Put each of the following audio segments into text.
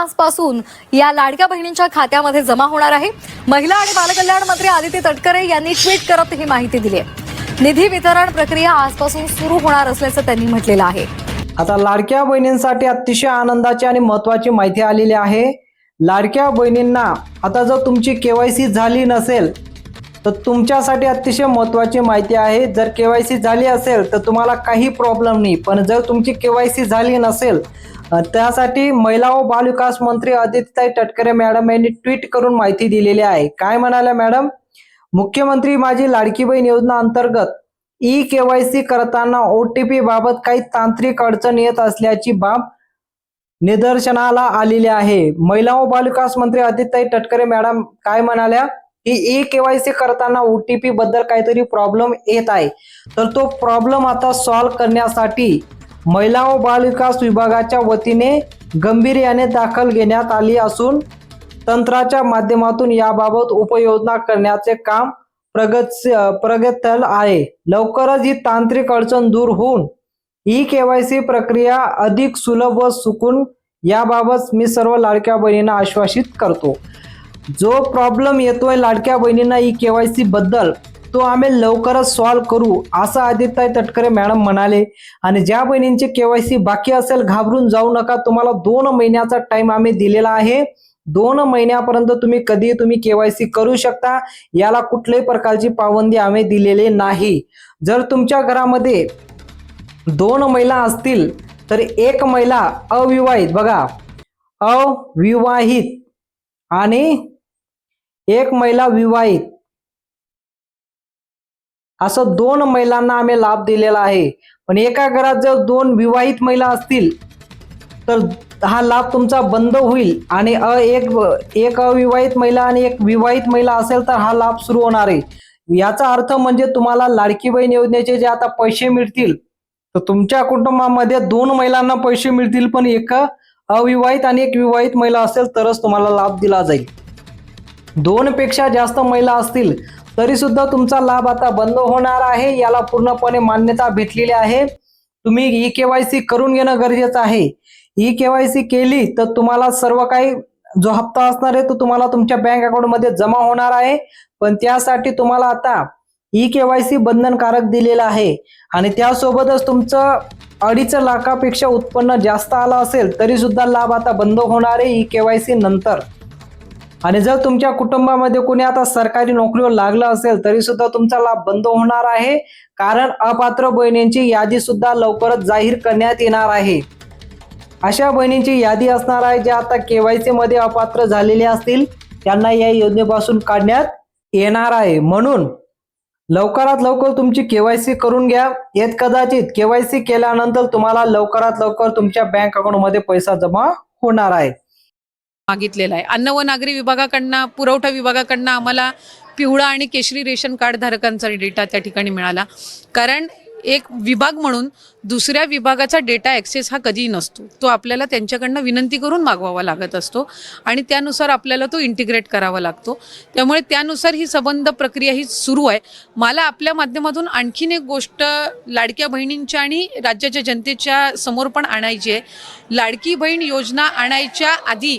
आजपासून या लाडक्या बहिणींच्या खात्यामध्ये जमा होणार आहे। महिला आणि बालकल्याण मंत्री आदिती तटकरे यांनी ट्विट करत ही माहिती दिली आहे। निधी वितरण प्रक्रिया आजपासून सुरू होणार असल्याचं त्यांनी म्हटलेलं आहे। आता लाडक्या बहिणींसाठी अतिशय आनंदाची आणि महत्त्वाची माहिती आलेली आहे। लाडक्या बहिणींना आता जर तुमची केवायसी झाली नसेल तर तुमच्यासाठी अतिशय महत्त्वाची माहिती आहे। जर केवायसी झाली असेल तर तुम्हाला काही प्रॉब्लेम नाही, पण जर तुमची केवायसी झाली नसेल त्यासाठी महिला व बाल विकास मंत्री आदिती तटकरे मॅडम यांनी ट्विट करून माहिती दिलेली आहे। काय म्हणाल्या मॅडम? मुख्यमंत्री माझी लाडकी बहीण योजना अंतर्गत केवायसी करताना OTP बाबत काही तांत्रिक अडचण येत असल्याची बाब निदर्शनाला आलेली आहे। महिला व बाल विकास मंत्री आदिती तटकरे मॅडम काय म्हणाल्या की केवायसी करताना OTP बद्दल काहीतरी प्रॉब्लेम येत आहे, तर तो प्रॉब्लेम आता सॉल्व्ह करण्यासाठी महिला व बाल विकास विभागाच्या वतीने गांभीर्याने दखल घेण्यात आली असून तंत्राच्या माध्यमातून याबाबत उपाययोजना करण्याचे काम प्रगतील आहे। लवकरच ही तांत्रिक अडचण दूर होऊन केवायसी प्रक्रिया अधिक सुलभ व सुकून याबाबत मी सर्व लाडक्या बहिणींना आश्वासित करतो। जो प्रॉब्लेम येतोय लाडक्या बहिणींना केवायसी बद्दल तो आम्ही लवकरच सॉल्व्ह करू असं आदिती तटकरे मॅडम म्हणाले। आणि ज्या बहिणींची केवायसी बाकी असेल घाबरून जाऊ नका, तुम्हाला 2 महिन्याचा टाइम आम्ही दिलेला आहे। 2 महिन्यापर्यंत तुम्ही केवायसी करू शकता, याला कुठल्याही प्रकारची पाबंदी आम्ही दिलेली नाही। जर तुमच्या घरामध्ये 2 महिला असतील तर एक महिला अविवाहित, बघा अविवाहित आणि एक महिला विवाहित, असं 2 महिलांना आम्ही लाभ दिलेला आहे। पण एका घरात जर 2 विवाहित महिला असतील तर हा लाभ तुमचा बंद होईल आणि एक अविवाहित महिला आणि एक विवाहित महिला असेल तर हा लाभ सुरू होणार आहे। याचा अर्थ म्हणजे तुम्हाला लाडकी बहीण योजनेचे जे आता पैसे मिळतील तर तुमच्या कुटुंबामध्ये 2 महिलांना पैसे मिळतील, पण एक अविवाहित आणि एक विवाहित महिला असेल तरच तुम्हाला लाभ दिला जाईल। 2 पेक्षा जास्त महिला असतील तरी सुद्धा तुमचा लाभ आता बंद होणार आहे। याला पूर्णपणे मान्यता भेटलेली आहे। तुम्ही केवायसी करून घेणं गरजेचं आहे। केवायसी केली तर तुम्हाला सर्व काही जो हप्ता असणार आहे तो तुम्हाला तुमच्या बँक अकाउंट मध्ये जमा होणार आहे। पण त्यासाठी तुम्हाला आता केवायसी बंधनकारक दिलेलं आहे आणि त्यासोबतच तुमचं 2.5 लाखापेक्षा उत्पन्न जास्त आलं असेल तरी सुद्धा लाभ आता बंद होणार आहे केवायसी नंतर। आणि जर तुमच्या कुटुंबामध्ये कोणी आता सरकारी नोकरीवर लागलं असेल तरी सुद्धा तुमचा लाभ बंद होणार आहे, कारण अपात्र बहिणींची यादी सुद्धा लवकरच जाहीर करण्यात येणार आहे। अशा बहिणींची यादी असणार आहे ज्या आता केवायसी मध्ये अपात्र झालेले असतील, त्यांना या योजनेपासून काढण्यात येणार आहे। म्हणून लवकरात लवकर तुमची केवायसी करून घ्या। कदाचित केवायसी केल्यानंतर तुम्हाला लवकरात लवकर तुमच्या बँक अकाउंट मध्ये पैसा जमा होणार आहे। मागितलेला आहे। अन्न व नागरी विभागाकडनं, पुरवठा विभागाकडनं आम्हाला पिवळा आणि केशरी रेशन कार्ड धारकांचा डेटा त्या ठिकाणी मिळाला, कारण एक विभाग म्हणून दुसऱ्या विभागाचा डेटा ॲक्सेस हा कधीही नसतो। तो आपल्याला त्यांच्याकडनं विनंती करून मागवावा लागत असतो आणि त्यानुसार आपल्याला तो इंटिग्रेट करावा लागतो। त्यामुळे त्यानुसार ही संबंध प्रक्रिया ही सुरू आहे। मला आपल्या माध्यमातून आणखीन एक गोष्ट लाडक्या बहिणींच्या आणि राज्याच्या जनतेच्या समोर पण आणायची आहे। लाडकी बहीण योजना आणायच्या आधी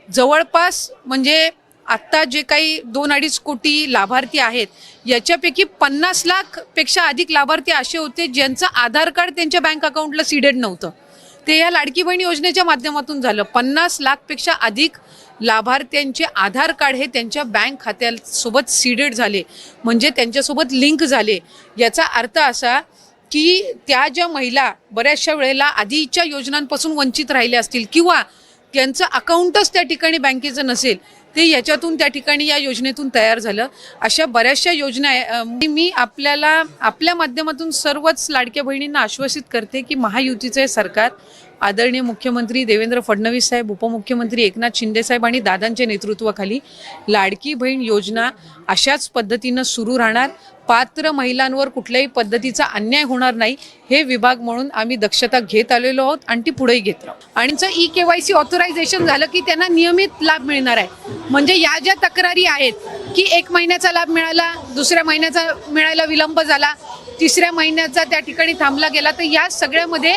जवळपास म्हणजे आत्ता जे काही 2-2.5 कोटी लाभार्थी आहेत याच्यापैकी 50 लाखपेक्षा अधिक लाभार्थी असे होते ज्यांचं आधार कार्ड त्यांच्या बँक अकाउंटला सीडेड नव्हतं। ते या लाडकी बहीण योजनेच्या माध्यमातून झालं। 50 लाखपेक्षा अधिक लाभार्थ्यांचे आधार कार्ड हे त्यांच्या बँक खात्यासोबत सीडेड झाले, म्हणजे त्यांच्यासोबत लिंक झाले। याचा अर्थ असा की त्या ज्या महिला बऱ्याचशा वेळेला आधीच्या योजनांपासून वंचित राहिल्या असतील किंवा त्यांचं अकाउंटच त्या ठिकाणी बँकेचं नसेल, ते याच्यातून त्या ठिकाणी या योजनेतून तयार झालं। अशा बऱ्याचशा योजना मी आपल्या माध्यमातून सर्वच लाडक्या बहिणींना आश्वासित करते की महायुतीचे सरकार, आदरणीय मुख्यमंत्री देवेंद्र फडणवीस साहेब, उपमुख्यमंत्री एकनाथ शिंदे साहेब आणि दादांच्या नेतृत्वाखाली लाडकी बहीण योजना अशाच पद्धतीनं सुरू राहणार। पात्र महिलांवर कुठल्याही पद्धतीचा अन्याय होणार नाही हे विभाग म्हणून आम्ही दक्षता घेत आलेलो आहोत आणि ती पुढेही घेत राहू। आणि केवायसी ऑथरायझेशन झालं की त्यांना नियमित लाभ मिळणार आहे। म्हणजे या ज्या तक्रारी आहेत की 1 महिन्याचा लाभ मिळाला, दुसऱ्या महिन्याचा मिळायला विलंब झाला, तिसऱ्या महिन्याचा त्या ठिकाणी थांबला गेला, तर या सगळ्यामध्ये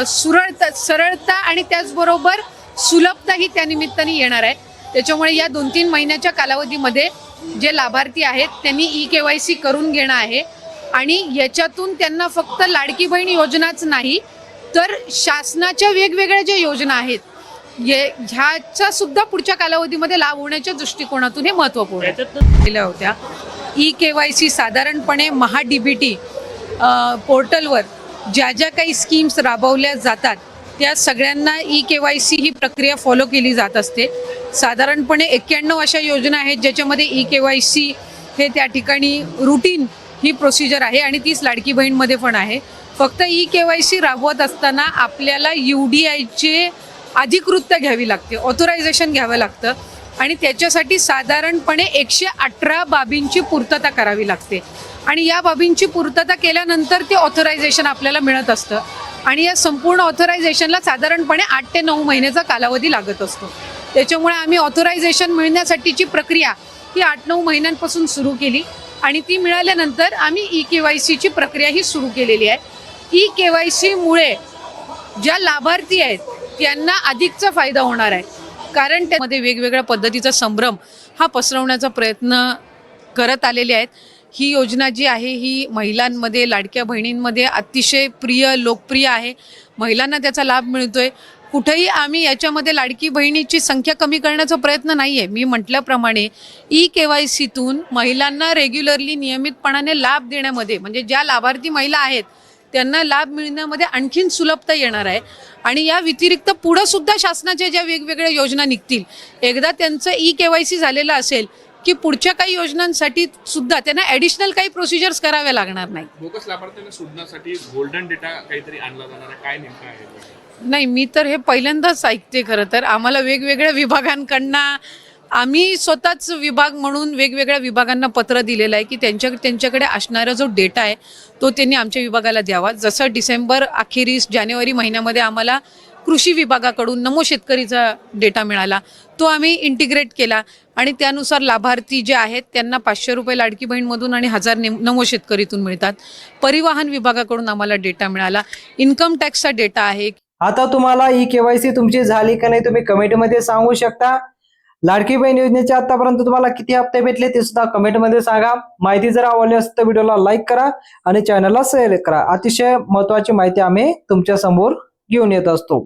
सरळता आणि त्याचबरोबर सुलभता ही त्या निमित्ताने येणार आहे. त्याच्यामुळे या 2-3 महिन्याच्या कालावधीमध्ये जे लाभार्थी आहेत त्यांनी EKYC करून घेणं आहे आणि याच्यातून त्यांना फक्त लाडकी बहीण योजनाच नाही तर शासनाच्या वेगवेगळ्या ज्या योजना आहेत ह्याचा सुद्धा पुढच्या कालावधीमध्ये लाभ होण्याच्या दृष्टिकोनातून हे महत्त्वपूर्ण केल्या होत्या. EKYC साधारणपणे MahaDBT पोर्टलवर ज्या ज्या काही स्कीम्स राबवल्या जातात त्या सगळ्यांना EKYC ही प्रक्रिया फॉलो केली जात असते. साधारणपणे 91 अशा योजना आहेत ज्याच्यामध्ये EKYC हे त्या ठिकाणी रुटीन ही प्रोसिजर आहे आणि तीच लाडकी बहीणमध्ये पण आहे. फक्त EKYC राबवत असताना आपल्याला UDIचे अधिकृतता घ्यावी लागते, ऑथोरायझेशन घ्यावं लागतं आणि त्याच्यासाठी साधारणपणे 118 बाबींची पूर्तता करावी लागते आणि या बाबींची पूर्तता केल्यानंतर ते ऑथोरायझेशन आपल्याला मिळत असतं आणि या संपूर्ण ऑथोरायझेशनला साधारणपणे 8 ते 9 महिन्याचा कालावधी लागत असतो. त्याच्यामुळे आम्ही ऑथोरायझेशन मिळण्यासाठीची प्रक्रिया ही 8-9 महिन्यांपासून सुरू केली आणि ती मिळाल्यानंतर आम्ही EKYCची प्रक्रिया ही सुरू केलेली आहे. EKYCमुळे ज्या लाभार्थी आहेत त्यांना अधिकचा फायदा होणार आहे कारण त्यामध्ये वेगवेगळ्या पद्धतीचा संभ्रम हा पसरवण्याचा प्रयत्न करत आलेले आहेत. ही योजना जी आहे ही महिलांमध्ये, लाडक्या बहिणींमध्ये अतिशय लोकप्रिय आहे. महिलांना त्याचा लाभ मिळतोय. कुठेही आम्ही याच्यामध्ये लाडकी बहिणीची संख्या कमी करण्याचा प्रयत्न नाही आहे. मी म्हटल्याप्रमाणे EKYCतून महिलांना रेग्युलरली नियमितपणाने लाभ देण्यामध्ये म्हणजे ज्या लाभार्थी महिला आहेत त्यांना लाभ मिळण्यामध्ये आणखीन सुलभता येणार आहे आणि या व्यतिरिक्त पुढं सुद्धा शासनाच्या ज्या वेगवेगळ्या योजना निघतील एकदा त्यांचं EKYC झालेलं असेल की पुढच्या काही योजनांसाठी सुद्धा त्यांना ॲडिशनल काही प्रोसिजर्स कराव्या लागणार नाही. बोगस लाभार्थ्यांना शोधण्यासाठी गोल्डन डेटा काहीतरी आणला जाणार आहे, काय नेमकं आहे? नाही, मी तर हे पहिल्यांदाच ऐकते. खरं तर आम्हाला वेगवेगळ्या विभागांकडनं आम्ही स्वतःच विभाग म्हणून वेगवेगळ्या विभागांना पत्र दिलेलं आहे की त्यांच्याकडे असणारा जो डेटा आहे तो त्यांनी आमच्या विभागाला द्यावा. जसं डिसेंबर अखेरीस जानेवारी महिन्यामध्ये आम्हाला कृषी विभागाकडून नमो शेतकरीचा डेटा मिळाला, तो आम्ही इंटिग्रेट केला आणि त्यानुसार लाभार्थी जे आहेत त्यांना 500 रुपये लाडकी बहीणमधून आणि 1000 नमो शेतकरीतून मिळतात. परिवहन विभागाकडून आम्हाला डेटा मिळाला. इन्कम टॅक्सचा डेटा आहे. आता तुम्हाला EKYC तुमची झाली का नाही तुम्ही कमेंटमध्ये सांगू शकता. लाडकी बहीण योजनेचे आतापर्यंत तुम्हाला किती हप्ते भेटले ते सुद्धा कमेंटमध्ये सांगा. माहिती जर आवडली असेल तर व्हिडिओला लाईक करा आणि चॅनलला सबस्क्राईब करा. अतिशय महत्त्वाची माहिती आम्ही तुमच्या समोर घेऊन येत असतो.